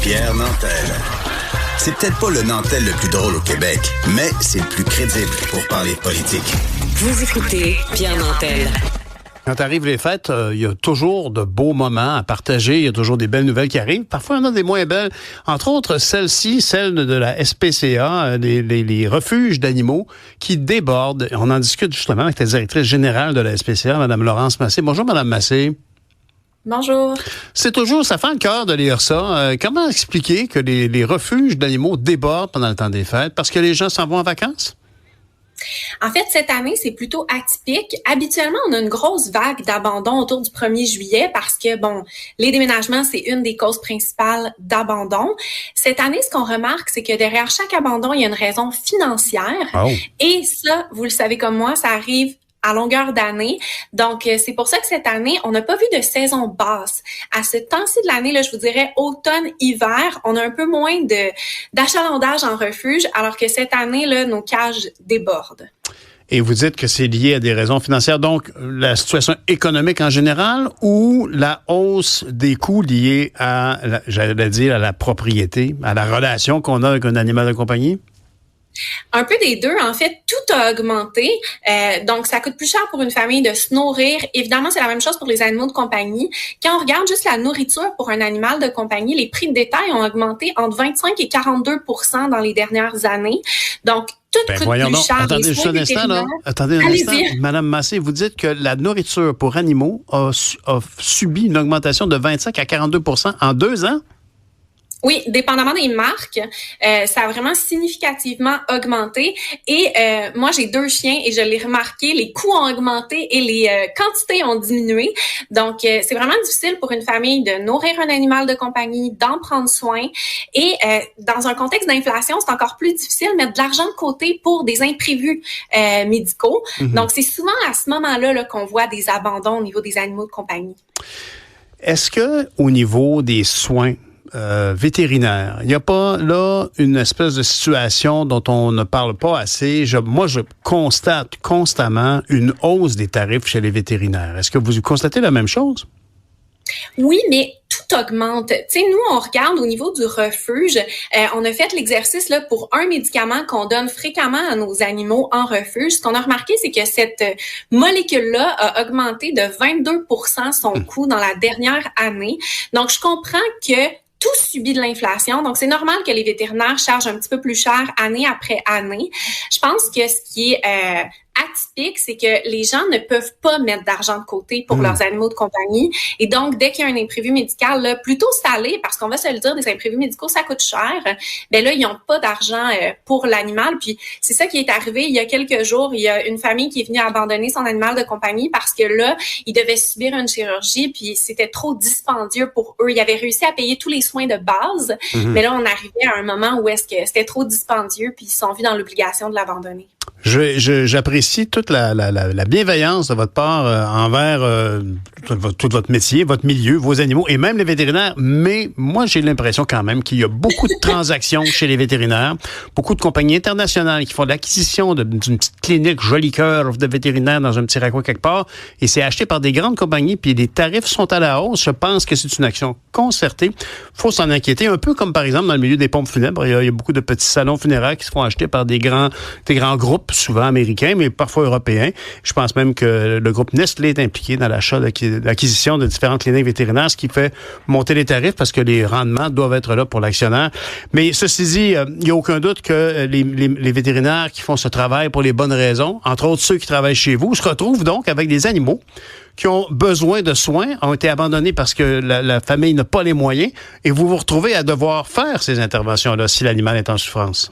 Pierre Nantel. C'est peut-être pas le Nantel le plus drôle au Québec, mais c'est le plus crédible pour parler politique. Vous écoutez Pierre Nantel. Quand arrivent les fêtes, il y a toujours de beaux moments à partager. Il y a toujours des belles nouvelles qui arrivent. Parfois, il y en a des moins belles. Entre autres, celle-ci, celle de la SPCA, les refuges d'animaux qui débordent. On en discute justement avec la directrice générale de la SPCA, Mme Laurence Massé. Bonjour, Mme Massé. Bonjour. C'est toujours, ça fait le cœur de lire ça. Comment expliquer que les refuges d'animaux débordent pendant le temps des fêtes? Parce que les gens s'en vont en vacances? En fait, cette année, c'est plutôt atypique. Habituellement, on a une grosse vague d'abandon autour du 1er juillet parce que, les déménagements, c'est une des causes principales d'abandon. Cette année, ce qu'on remarque, c'est que derrière chaque abandon, il y a une raison financière. Oh. Et ça, vous le savez comme moi, ça arrive à longueur d'année. Donc, c'est pour ça que cette année, on n'a pas vu de saison basse. À ce temps-ci de l'année, là, je vous dirais automne-hiver, on a un peu moins d'achalandage en refuge, alors que cette année, là, nos cages débordent. Et vous dites que c'est lié à des raisons financières, donc la situation économique en général ou la hausse des coûts liés à, j'allais dire, à la propriété, à la relation qu'on a avec un animal de compagnie? Un peu des deux. En fait, tout a augmenté. Donc, ça coûte plus cher pour une famille de se nourrir. Évidemment, c'est la même chose pour les animaux de compagnie. Quand on regarde juste la nourriture pour un animal de compagnie, les prix de détail ont augmenté entre 25 et 42% dans les dernières années. Donc, tout coûte plus cher. Attendez juste un instant, là. Attendez un instant. Madame Massé, vous dites que la nourriture pour animaux a subi une augmentation de 25 à 42% en 2 ans? Oui, dépendamment des marques, ça a vraiment significativement augmenté. Et moi, j'ai 2 chiens et je l'ai remarqué, les coûts ont augmenté et les quantités ont diminué. Donc, c'est vraiment difficile pour une famille de nourrir un animal de compagnie, d'en prendre soin. Et dans un contexte d'inflation, c'est encore plus difficile de mettre de l'argent de côté pour des imprévus médicaux. Mm-hmm. Donc, c'est souvent à ce moment-là là, qu'on voit des abandons au niveau des animaux de compagnie. Est-ce que au niveau des soins vétérinaire. Il n'y a pas là une espèce de situation dont on ne parle pas assez. Moi, je constate constamment une hausse des tarifs chez les vétérinaires. Est-ce que vous constatez la même chose? Oui, mais tout augmente. Tu sais, nous, on regarde au niveau du refuge. On a fait l'exercice là pour un médicament qu'on donne fréquemment à nos animaux en refuge. Ce qu'on a remarqué, c'est que cette molécule-là a augmenté de 22% son coût dans la dernière année. Donc, je comprends que tout subit de l'inflation. Donc, c'est normal que les vétérinaires chargent un petit peu plus cher année après année. Je pense que ce qui est atypique, c'est que les gens ne peuvent pas mettre d'argent de côté pour leurs animaux de compagnie. Et donc, dès qu'il y a un imprévu médical, là, plutôt salé, parce qu'on va se le dire, des imprévus médicaux, ça coûte cher, ben là, ils n'ont pas d'argent pour l'animal. Puis, c'est ça qui est arrivé il y a quelques jours. Il y a une famille qui est venue abandonner son animal de compagnie parce que là, ils devaient subir une chirurgie, puis c'était trop dispendieux pour eux. Ils avaient réussi à payer tous les soins de base, mais là, on arrivait à un moment où est-ce que c'était trop dispendieux, puis ils se sont vus dans l'obligation de l'abandonner. J'apprécie toute la bienveillance de votre part envers tout votre métier, votre milieu, vos animaux et même les vétérinaires. Mais moi, j'ai l'impression quand même qu'il y a beaucoup de transactions chez les vétérinaires, beaucoup de compagnies internationales qui font de l'acquisition d'une petite clinique joli cœur de vétérinaires dans un petit recoin quelque part et c'est acheté par des grandes compagnies puis les tarifs sont à la hausse. Je pense que c'est une action concertée. Faut s'en inquiéter. Un peu comme par exemple dans le milieu des pompes funèbres. Il y a beaucoup de petits salons funéraires qui se font acheter par des grands groupes, souvent américains, mais parfois européens. Je pense même que le groupe Nestlé est impliqué dans l'acquisition de différentes cliniques vétérinaires, ce qui fait monter les tarifs parce que les rendements doivent être là pour l'actionnaire. Mais ceci dit, il n'y a aucun doute que les vétérinaires qui font ce travail pour les bonnes raisons, entre autres ceux qui travaillent chez vous, se retrouvent donc avec des animaux qui ont besoin de soins, ont été abandonnés parce que la famille n'a pas les moyens, et vous vous retrouvez à devoir faire ces interventions-là si l'animal est en souffrance.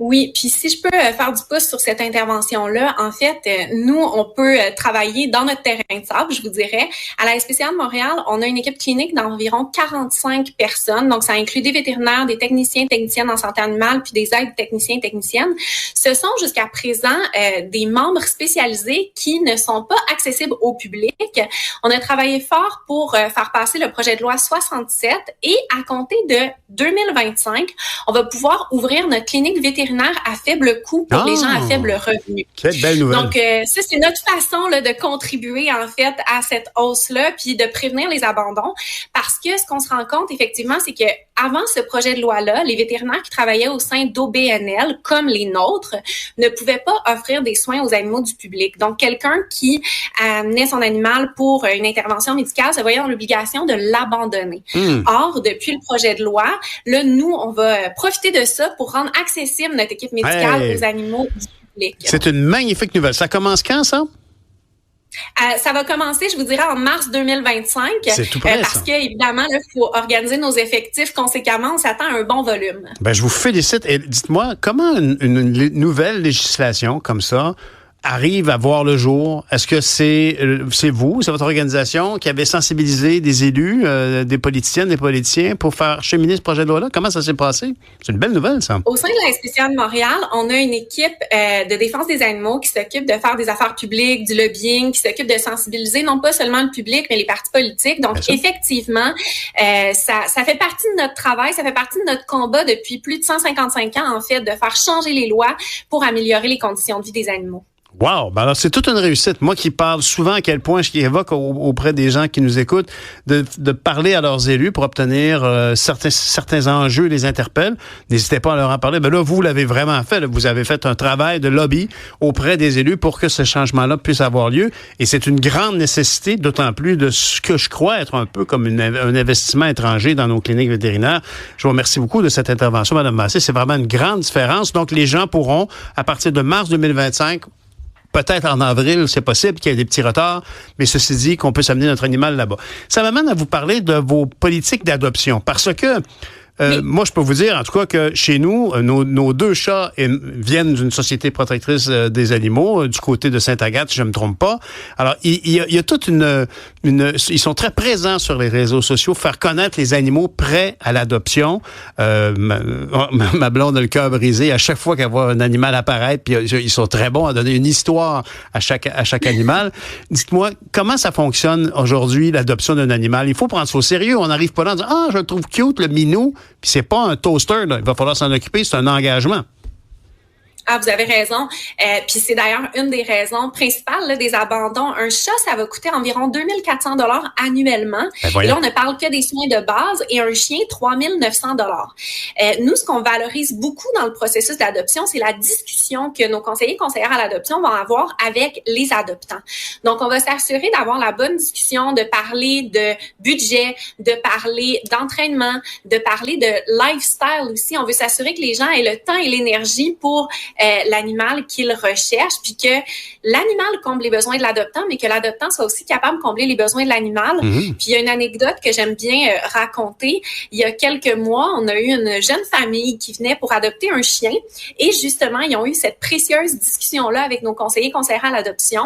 Oui, puis si je peux faire du pouce sur cette intervention-là, en fait, nous, on peut travailler dans notre terrain de sable, je vous dirais. À la SPCA de Montréal, on a une équipe clinique d'environ 45 personnes. Donc, ça inclut des vétérinaires, des techniciens, techniciennes en santé animale, puis des aides techniciens, techniciennes. Ce sont jusqu'à présent des membres spécialisés qui ne sont pas accessibles au public. On a travaillé fort pour faire passer le projet de loi 67 et à compter de 2025, on va pouvoir ouvrir notre clinique vétérinaire vétérinaire à faible coût pour les gens à faible revenu. Quelle belle nouvelle. Donc, ça, c'est notre façon là, de contribuer, en fait, à cette hausse-là, puis de prévenir les abandons. Parce que ce qu'on se rend compte, effectivement, c'est que avant ce projet de loi-là, les vétérinaires qui travaillaient au sein d'OBNL, comme les nôtres, ne pouvaient pas offrir des soins aux animaux du public. Donc, quelqu'un qui amenait son animal pour une intervention médicale se voyait dans l'obligation de l'abandonner. Or, depuis le projet de loi, là, nous, on va profiter de ça pour rendre accessible notre équipe médicale aux animaux du public. C'est une magnifique nouvelle. Ça commence quand, ça? Ça va commencer, je vous dirais, en mars 2025. C'est tout près, parce que, évidemment, il faut organiser nos effectifs conséquemment. On s'attend à un bon volume. Ben, je vous félicite. Et dites-moi, comment une nouvelle législation comme ça arrive à voir le jour? Est-ce que c'est vous, c'est votre organisation qui avez sensibilisé des élus, des politiciennes, des politiciens pour faire cheminer ce projet de loi-là? Comment ça s'est passé? C'est une belle nouvelle, ça. Au sein de la SPCA de Montréal, on a une équipe de défense des animaux qui s'occupe de faire des affaires publiques, du lobbying, qui s'occupe de sensibiliser non pas seulement le public, mais les partis politiques. Donc, effectivement, ça fait partie de notre travail, ça fait partie de notre combat depuis plus de 155 ans, en fait, de faire changer les lois pour améliorer les conditions de vie des animaux. Wow! Ben alors, c'est toute une réussite. Moi qui parle souvent à quel point je évoque auprès des gens qui nous écoutent de parler à leurs élus pour obtenir certains enjeux les interpellent. N'hésitez pas à leur en parler. Ben là, vous l'avez vraiment fait. Là. Vous avez fait un travail de lobby auprès des élus pour que ce changement-là puisse avoir lieu. Et c'est une grande nécessité, d'autant plus de ce que je crois être un peu comme un investissement étranger dans nos cliniques vétérinaires. Je vous remercie beaucoup de cette intervention, Mme Massé. C'est vraiment une grande différence. Donc, les gens pourront, à partir de mars 2025, peut-être en avril, c'est possible qu'il y ait des petits retards, mais ceci dit, qu'on peut amener notre animal là-bas. Ça m'amène à vous parler de vos politiques d'adoption, parce que moi, je peux vous dire, en tout cas, que chez nous, nos deux chats viennent d'une société protectrice des animaux, du côté de Sainte-Agathe, si je ne me trompe pas. Alors, il y a toute ils sont très présents sur les réseaux sociaux, faire connaître les animaux prêts à l'adoption. Ma blonde a le cœur brisé à chaque fois qu'elle voit un animal apparaître, puis ils sont très bons à donner une histoire à chaque animal. Dites-moi, comment ça fonctionne aujourd'hui, l'adoption d'un animal? Il faut prendre ça au sérieux. On n'arrive pas là en disant « Ah, je le trouve cute, le minou ». Puis c'est pas un toaster, là. Il va falloir s'en occuper, c'est un engagement. Ah, vous avez raison. Puis c'est d'ailleurs une des raisons principales là, des abandons. Un chat, ça va coûter environ 2400 $ annuellement. Et là, on ne parle que des soins de base et un chien, 3900 $. Nous, ce qu'on valorise beaucoup dans le processus d'adoption, c'est la discussion que nos conseillers et conseillères à l'adoption vont avoir avec les adoptants. Donc, on va s'assurer d'avoir la bonne discussion, de parler de budget, de parler d'entraînement, de parler de lifestyle aussi. On veut s'assurer que les gens aient le temps et l'énergie pour l'animal qu'il recherche, puis que l'animal comble les besoins de l'adoptant, mais que l'adoptant soit aussi capable de combler les besoins de l'animal. Puis il y a une anecdote que j'aime bien raconter. Il y a quelques mois, on a eu une jeune famille qui venait pour adopter un chien et justement, ils ont eu cette précieuse discussion-là avec nos conseillers conseillères à l'adoption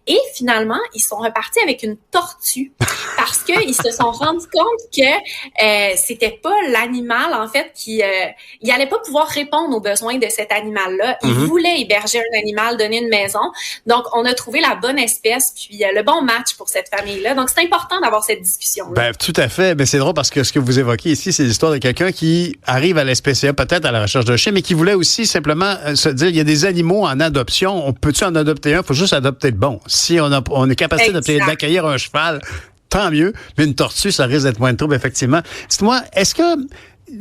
et finalement, ils sont repartis avec une tortue parce qu'ils se sont rendus compte que c'était pas l'animal, en fait, il allait pas pouvoir répondre aux besoins de cet animal-là. Il voulait héberger un animal, donner une maison. Donc, on a trouvé la bonne espèce puis le bon match pour cette famille-là. Donc, c'est important d'avoir cette discussion-là. Ben, tout à fait. Ben, c'est drôle parce que ce que vous évoquez ici, c'est l'histoire de quelqu'un qui arrive à la SPCA, peut-être à la recherche d'un chien, mais qui voulait aussi simplement se dire, il y a des animaux en adoption. On peut-tu en adopter un? Il faut juste adopter le bon. Si on est capable d'accueillir un cheval, tant mieux. Mais une tortue, ça risque d'être moins de trouble, effectivement. Dites-moi, est-ce que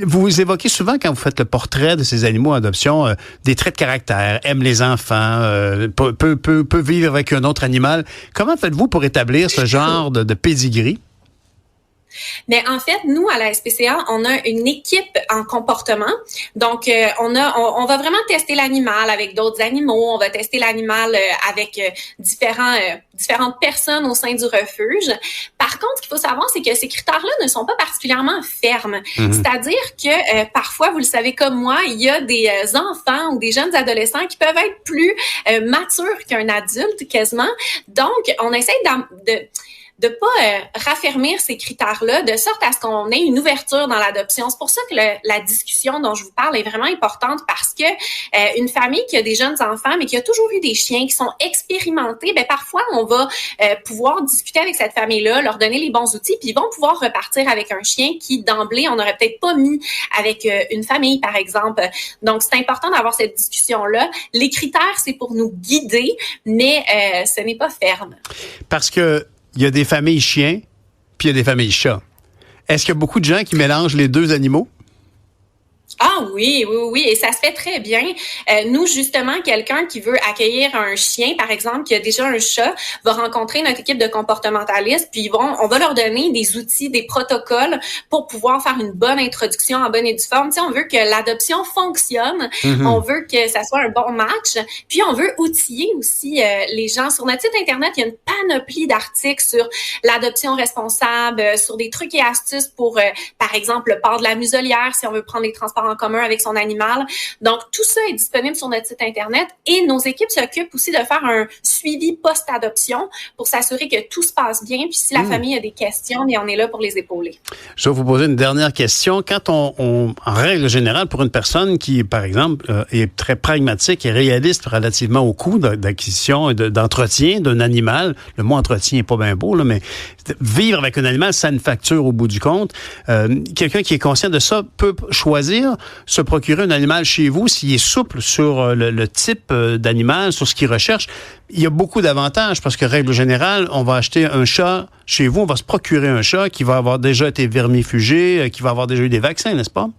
vous évoquez souvent, quand vous faites le portrait de ces animaux en adoption, des traits de caractère, aime les enfants, peut vivre avec un autre animal. Comment faites-vous pour établir ce genre de pedigree? Mais en fait, nous, à la SPCA, on a une équipe en comportement. Donc, on va vraiment tester l'animal avec d'autres animaux. On va tester l'animal avec différentes personnes au sein du refuge. Par contre, ce qu'il faut savoir, c'est que ces critères-là ne sont pas particulièrement fermes. C'est-à-dire que parfois, vous le savez comme moi, il y a des enfants ou des jeunes adolescents qui peuvent être plus matures qu'un adulte quasiment. Donc, on essaie raffermir ces critères-là de sorte à ce qu'on ait une ouverture dans l'adoption. C'est pour ça que la discussion dont je vous parle est vraiment importante parce que une famille qui a des jeunes enfants mais qui a toujours eu des chiens qui sont expérimentés, ben parfois on va pouvoir discuter avec cette famille-là, leur donner les bons outils, puis ils vont pouvoir repartir avec un chien qui d'emblée on n'aurait peut-être pas mis avec une famille par exemple. Donc c'est important d'avoir cette discussion-là. Les critères c'est pour nous guider, mais ce n'est pas ferme. Parce que il y a des familles chiens, puis il y a des familles chats. Est-ce qu'il y a beaucoup de gens qui mélangent les deux animaux? Ah oui, et ça se fait très bien. Nous, justement, quelqu'un qui veut accueillir un chien, par exemple, qui a déjà un chat, va rencontrer notre équipe de comportementalistes, puis on va leur donner des outils, des protocoles pour pouvoir faire une bonne introduction en bonne et due forme. Tu sais, on veut que l'adoption fonctionne, on veut que ça soit un bon match, puis on veut outiller aussi les gens. Sur notre site Internet, il y a une panoplie d'articles sur l'adoption responsable, sur des trucs et astuces pour, par exemple, le port de la muselière, si on veut prendre les transports en commun avec son animal. Donc, tout ça est disponible sur notre site Internet et nos équipes s'occupent aussi de faire un suivi post-adoption pour s'assurer que tout se passe bien. Puis si la famille a des questions, on est là pour les épauler. Je vais vous poser une dernière question. Quand en règle générale, pour une personne qui, par exemple, est très pragmatique et réaliste relativement au coût d'acquisition et d'entretien d'un animal, le mot entretien n'est pas bien beau, là, mais vivre avec un animal, ça a une facture au bout du compte. Quelqu'un qui est conscient de ça peut choisir se procurer un animal chez vous s'il est souple sur le type d'animal, sur ce qu'il recherche. Il y a beaucoup d'avantages parce que, règle générale, on va acheter un chat chez vous, on va se procurer un chat qui va avoir déjà été vermifugé, qui va avoir déjà eu des vaccins, n'est-ce pas?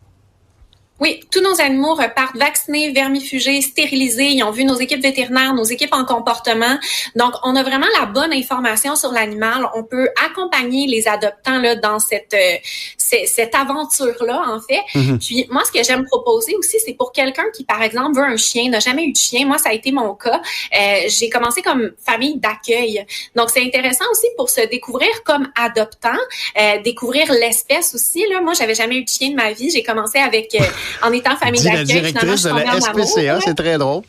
Oui, tous nos animaux repartent vaccinés, vermifugés, stérilisés. Ils ont vu nos équipes vétérinaires, nos équipes en comportement. Donc, on a vraiment la bonne information sur l'animal. On peut accompagner les adoptants là dans cette aventure-là, en fait. Puis, moi, ce que j'aime proposer aussi, c'est pour quelqu'un qui, par exemple, veut un chien, n'a jamais eu de chien. Moi, ça a été mon cas. J'ai commencé comme famille d'accueil. Donc, c'est intéressant aussi pour se découvrir comme adoptant, découvrir l'espèce aussi. Là, moi, j'avais jamais eu de chien de ma vie. J'ai commencé avec en étant famille d'accueil. La directrice de la SPCA, c'est très drôle.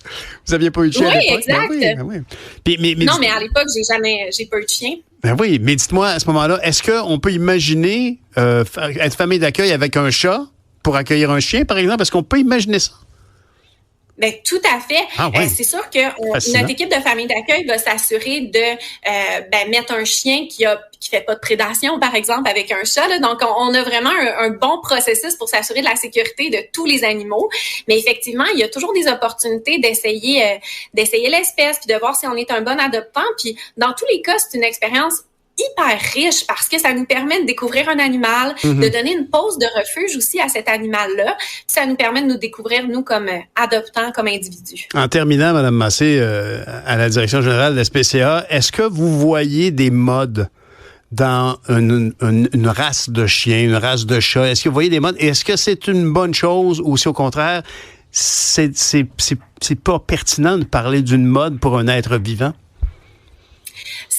Vous n'aviez pas eu de chien à l'époque? Exact. Ben oui. Puis, non, mais à l'époque, j'ai pas eu de chien. Ben oui, mais dites-moi, à ce moment-là, est-ce qu'on peut imaginer être famille d'accueil avec un chat pour accueillir un chien, par exemple? Est-ce qu'on peut imaginer ça? Ben tout à fait. Ah, ouais. C'est sûr que notre équipe de famille d'accueil va s'assurer de mettre un chien qui fait pas de prédation, par exemple, avec un chat. Là. Donc, on a vraiment un bon processus pour s'assurer de la sécurité de tous les animaux. Mais effectivement, il y a toujours des opportunités d'essayer l'espèce puis de voir si on est un bon adoptant. Puis dans tous les cas, c'est une expérience hyper riche parce que ça nous permet de découvrir un animal, de donner une pause de refuge aussi à cet animal-là. Puis ça nous permet de nous découvrir, nous, comme adoptants, comme individus. En terminant, Mme Massé, à la direction générale de la SPCA, est-ce que vous voyez des modes dans une race de chien, une race de chat? Est-ce que vous voyez des modes? Et est-ce que c'est une bonne chose ou si au contraire, c'est pas pertinent de parler d'une mode pour un être vivant?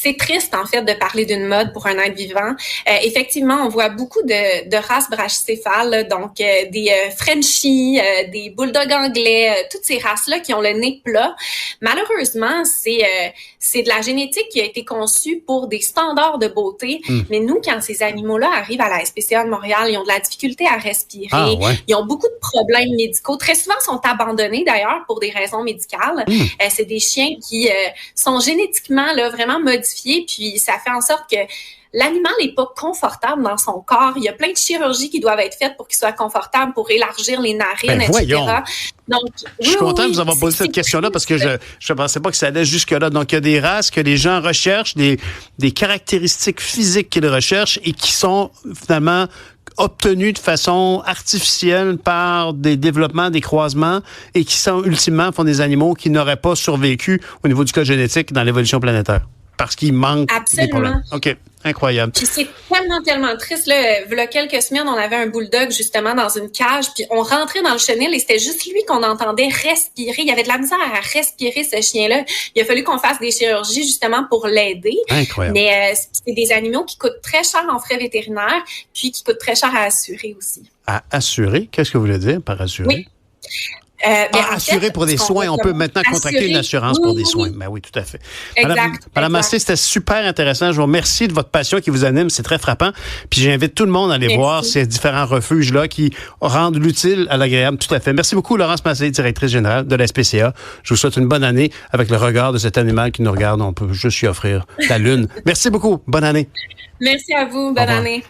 C'est triste, en fait, de parler d'une mode pour un être vivant. Effectivement, on voit beaucoup de races brachycéphales, donc des Frenchies, des bulldogs anglais, toutes ces races-là qui ont le nez plat. Malheureusement, c'est de la génétique qui a été conçue pour des standards de beauté. Mais nous, quand ces animaux-là arrivent à la SPCA de Montréal, ils ont de la difficulté à respirer. Ils ont beaucoup de problèmes médicaux. Très souvent, sont abandonnés, d'ailleurs, pour des raisons médicales. C'est des chiens qui sont génétiquement là vraiment modifiés, puis ça fait en sorte que l'animal n'est pas confortable dans son corps. Il y a plein de chirurgies qui doivent être faites pour qu'il soit confortable, pour élargir les narines, etc. Donc, je suis content de vous avoir posé cette question-là parce que je ne pensais pas que ça allait jusque-là. Donc, il y a des races que les gens recherchent, des caractéristiques physiques qu'ils recherchent et qui sont finalement obtenus de façon artificielle par des développements, des croisements et qui sont ultimement font des animaux qui n'auraient pas survécu au niveau du code génétique dans l'évolution planétaire. Parce qu'il manque des problèmes. OK, incroyable. Puis c'est tellement triste. Là, il y a quelques semaines, on avait un bulldog justement dans une cage, puis on rentrait dans le chenil et c'était juste lui qu'on entendait respirer. Il y avait de la misère à respirer, ce chien-là. Il a fallu qu'on fasse des chirurgies justement pour l'aider. Incroyable. Mais c'est des animaux qui coûtent très cher en frais vétérinaires, puis qui coûtent très cher à assurer aussi. À assurer? Qu'est-ce que vous voulez dire par assurer? Oui. Assuré pour des soins. On peut maintenant contracter une assurance pour des soins. Ben oui, tout à fait. Madame Massé, c'était super intéressant. Je vous remercie de votre passion qui vous anime. C'est très frappant. Puis j'invite tout le monde à aller voir ces différents refuges-là qui rendent l'utile à l'agréable. Tout à fait. Merci beaucoup, Laurence Massé, directrice générale de la SPCA. Je vous souhaite une bonne année avec le regard de cet animal qui nous regarde. On peut juste lui offrir la lune. Merci beaucoup. Bonne année. Merci à vous. Bonne année.